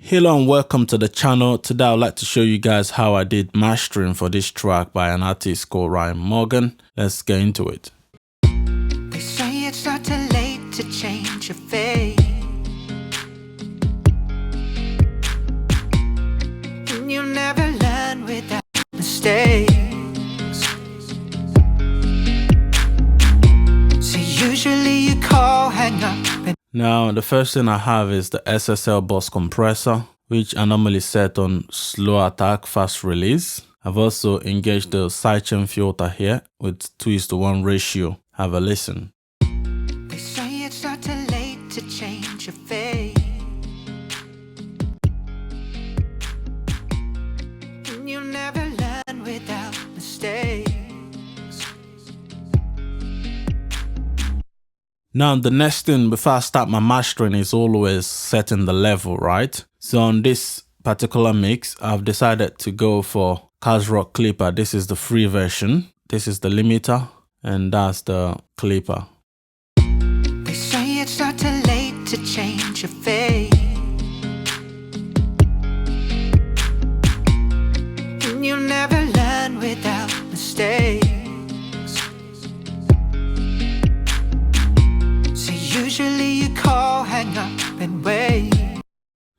Hello and welcome to the channel. Today I'd like to show you guys how I did mastering for this track by an artist called Ryan Morgan. Let's get into it. They say it's not too late to change your fate, and you'll never learn without mistakes. So usually you call, hang up. Now the first thing I have is the SSL bus compressor, which I normally set on slow attack, fast release. I've also engaged the sidechain filter here with 2:1 ratio. Have a listen. They say it's not too late to change your fate, and you'll never learn without mistakes. Now the next thing before I start my mastering is always setting the level, right? So on this particular mix, I've decided to go for Rock Clipper. This is the free version. This is the limiter, and that's the clipper. They say it's not too late to change your fate, and you'll never learn without mistakes. So usually you call, hang up and wait.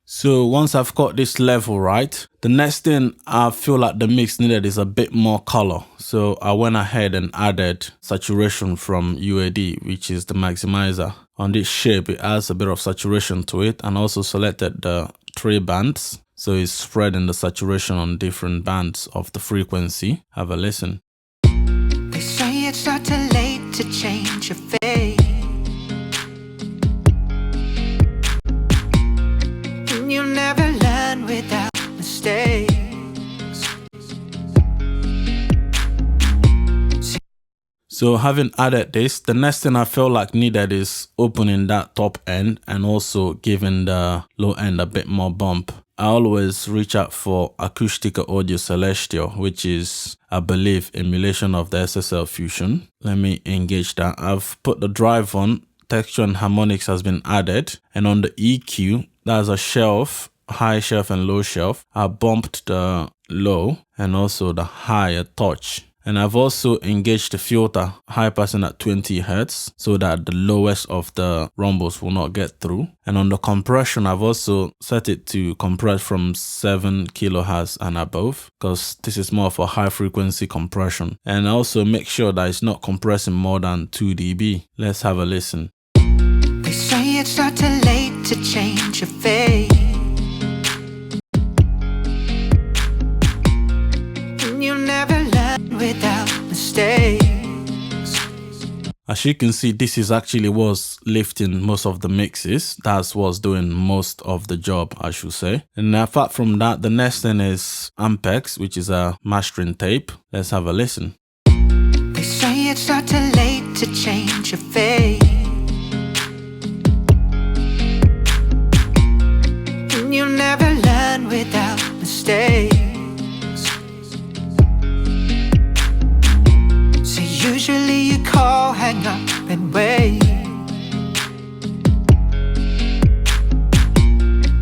So once I've got this level right, the next thing I feel like the mix needed is a bit more color. So I went ahead and added saturation from UAD, which is the maximizer. On this shape, it adds a bit of saturation to it, and also selected the 3 bands. So it's spreading the saturation on different bands of the frequency. Have a listen. They say it's not too late to change your fate, and you'll never learn without mistakes. So having added this, the next thing I felt like needed is opening that top end and also giving the low end a bit more bump. I always reach out for Acoustic Audio Celestial, which is, I believe, emulation of the SSL Fusion. Let me engage that. I've put the drive on, texture and harmonics has been added, and on the EQ, that's a shelf, high shelf and low shelf. I bumped the low and also the high a touch. And I've also engaged the filter, high passing at 20 Hz, so that the lowest of the rumbles will not get through. And on the compression, I've also set it to compress from 7 kHz and above, because this is more of a high frequency compression. And also make sure that it's not compressing more than 2 dB. Let's have a listen. They say it's not too late to change your fate, and you'll never learn without mistakes. As you can see, this is actually what's lifting most of the mixes. That's what's doing most of the job, I should say. And apart from that, the next thing is Ampex, which is a mastering tape. Let's have a listen. They say it's not too late to change your fate, and you'll never learn without mistakes. So usually you call, hang up and wait,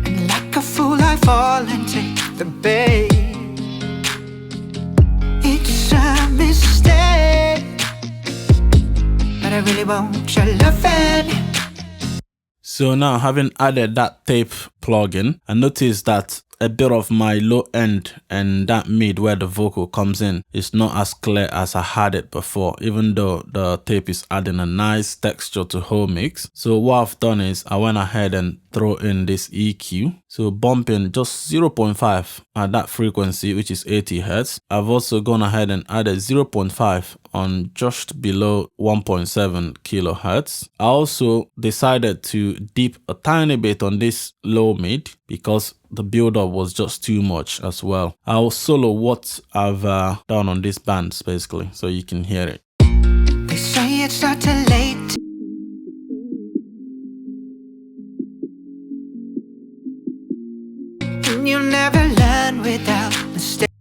and like a fool I fall into the bait. It's a mistake, but I really want your loving. So now, having added that tape plugin, I noticed that a bit of my low end and that mid where the vocal comes in is not as clear as I had it before, even though the tape is adding a nice texture to whole mix. So what I've done is I went ahead and throw in this EQ. So bumping just 0.5 at that frequency, which is 80 Hz. I've also gone ahead and added 0.5 on just below 1.7 kHz. I also decided to dip a tiny bit on this low mid because the build-up was just too much as well. I'll solo what I've done on these bands basically, so you can hear it. They say it's not too late, and you'll never learn without mistakes.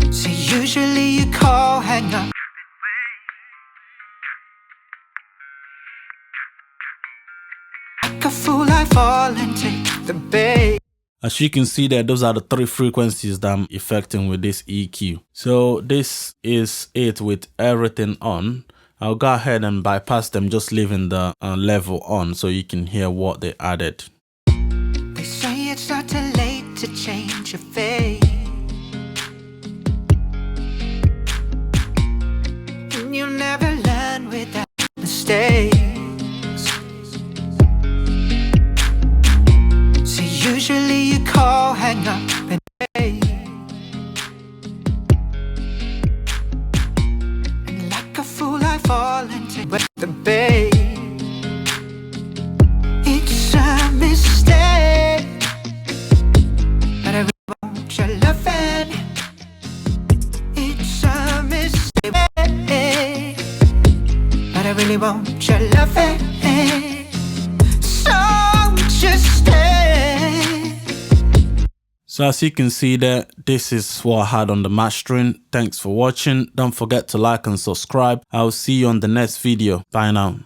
So usually you call, hang up. like a fool, I fall and take the bait. As you can see there, those are the 3 frequencies that I'm effecting with this EQ. So this is it with everything on. I'll go ahead and bypass them, just leaving the level on so you can hear what they added. They say it's not too late to change your fate, and you never learn without mistakes. So usually you call, hang up and wait, and like a fool I fall into the bait. It's a mistake, but I really want your loving. It's a mistake, but I really want your loving. So just stay. So as you can see there, this is what I had on the mastering. Thanks for watching. Don't forget to like and subscribe. I'll see you on the next video. Bye now.